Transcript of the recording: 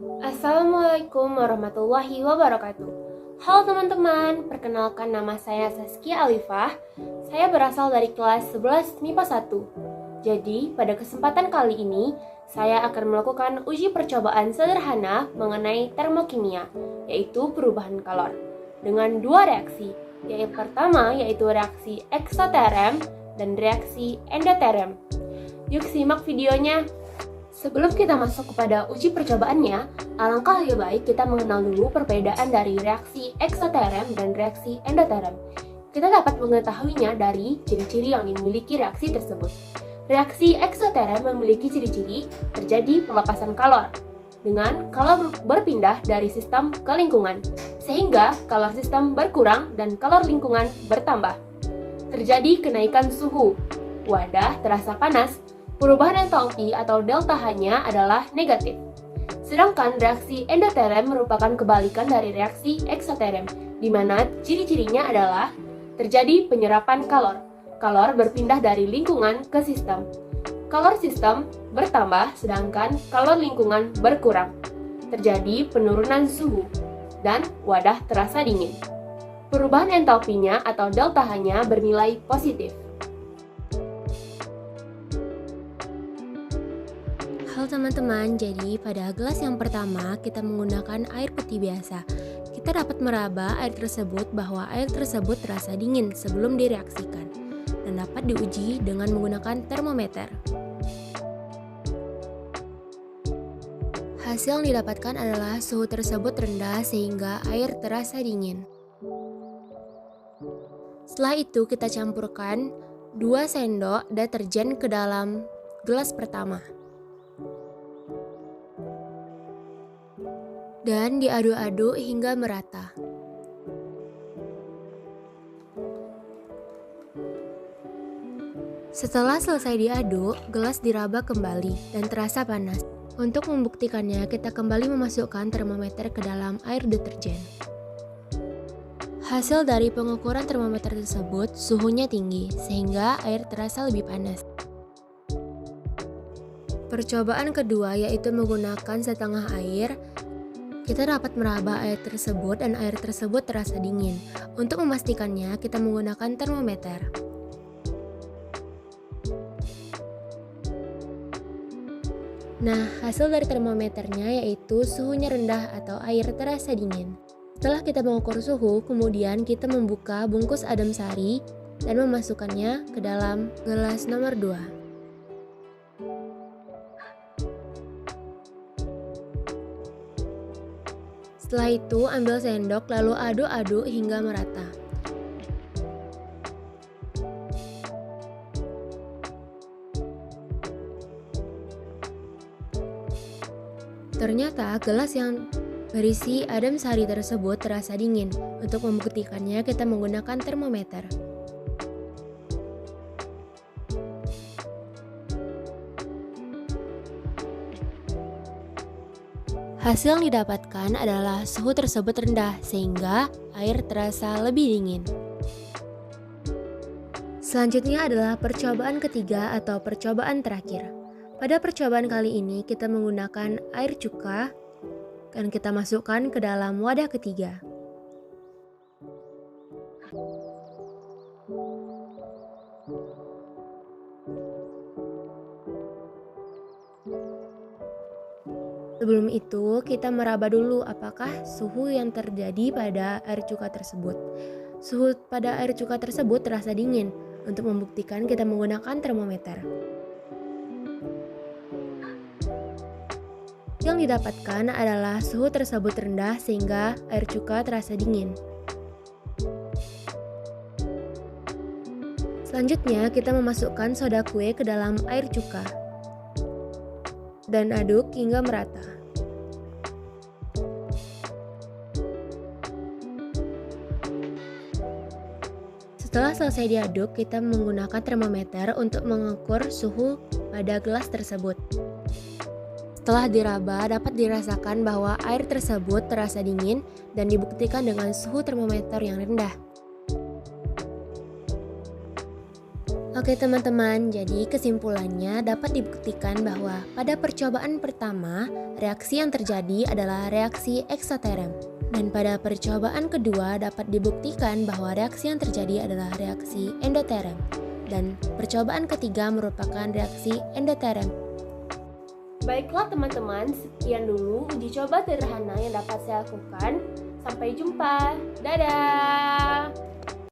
Assalamualaikum warahmatullahi wabarakatuh. Halo teman-teman, perkenalkan nama saya Saskia Alifah. Saya berasal dari kelas 11 MIPA 1. Jadi, pada kesempatan kali ini, saya akan melakukan uji percobaan sederhana mengenai termokimia, yaitu perubahan kalor, dengan dua reaksi. Yang pertama yaitu reaksi eksoterem dan reaksi endoterem. Yuk simak videonya. Sebelum kita masuk kepada uji percobaannya, alangkah lebih baik kita mengenal dulu perbedaan dari reaksi eksoterem dan reaksi endoterem. Kita dapat mengetahuinya dari ciri-ciri yang dimiliki reaksi tersebut. Reaksi eksoterem memiliki ciri-ciri terjadi pelepasan kalor, dengan kalor berpindah dari sistem ke lingkungan, sehingga kalor sistem berkurang dan kalor lingkungan bertambah. Terjadi kenaikan suhu, wadah terasa panas. Perubahan entalpi atau delta H-nya adalah negatif. Sedangkan reaksi endoterem merupakan kebalikan dari reaksi eksoterem, di mana ciri-cirinya adalah terjadi penyerapan kalor. Kalor berpindah dari lingkungan ke sistem. Kalor sistem bertambah, sedangkan kalor lingkungan berkurang. Terjadi penurunan suhu, dan wadah terasa dingin. Perubahan entalpinya atau delta H-nya bernilai positif. Halo teman-teman, jadi pada gelas yang pertama kita menggunakan air putih biasa. Kita dapat meraba air tersebut bahwa air tersebut terasa dingin sebelum direaksikan dan dapat diuji dengan menggunakan termometer. Hasil yang didapatkan adalah suhu tersebut rendah sehingga air terasa dingin. Setelah itu kita campurkan 2 sendok deterjen ke dalam gelas pertama. Dan diaduk-aduk hingga merata. Setelah selesai diaduk, gelas diraba kembali dan terasa panas. Untuk membuktikannya, kita kembali memasukkan termometer ke dalam air deterjen. Hasil dari pengukuran termometer tersebut, suhunya tinggi, sehingga air terasa lebih panas. Percobaan kedua yaitu menggunakan setengah air. Kita dapat meraba air tersebut dan air tersebut terasa dingin. Untuk memastikannya, kita menggunakan termometer. Nah, hasil dari termometernya yaitu suhunya rendah atau air terasa dingin. Setelah kita mengukur suhu, kemudian kita membuka bungkus adem sari dan memasukkannya ke dalam gelas nomor 2. Setelah itu, ambil sendok lalu aduk-aduk hingga merata. Ternyata gelas yang berisi adem sari tersebut terasa dingin. Untuk membuktikannya, kita menggunakan termometer. Hasil yang didapatkan adalah suhu tersebut rendah sehingga air terasa lebih dingin. Selanjutnya adalah percobaan ketiga atau percobaan terakhir. Pada percobaan kali ini kita menggunakan air cuka dan kita masukkan ke dalam wadah ketiga. Sebelum itu, kita meraba dulu apakah suhu yang terjadi pada air cuka tersebut. Suhu pada air cuka tersebut terasa dingin. Untuk membuktikan, kita menggunakan termometer. Yang didapatkan adalah suhu tersebut rendah sehingga air cuka terasa dingin. Selanjutnya, kita memasukkan soda kue ke dalam air cuka dan aduk hingga merata. Setelah selesai diaduk, kita menggunakan termometer untuk mengukur suhu pada gelas tersebut. Setelah diraba, dapat dirasakan bahwa air tersebut terasa dingin dan dibuktikan dengan suhu termometer yang rendah. Oke teman-teman, jadi kesimpulannya dapat dibuktikan bahwa pada percobaan pertama, reaksi yang terjadi adalah reaksi eksoterm. Dan pada percobaan kedua dapat dibuktikan bahwa reaksi yang terjadi adalah reaksi endoterm. Dan percobaan ketiga merupakan reaksi endoterm. Baiklah teman-teman, sekian dulu uji coba sederhana yang dapat saya lakukan. Sampai jumpa. Dadah!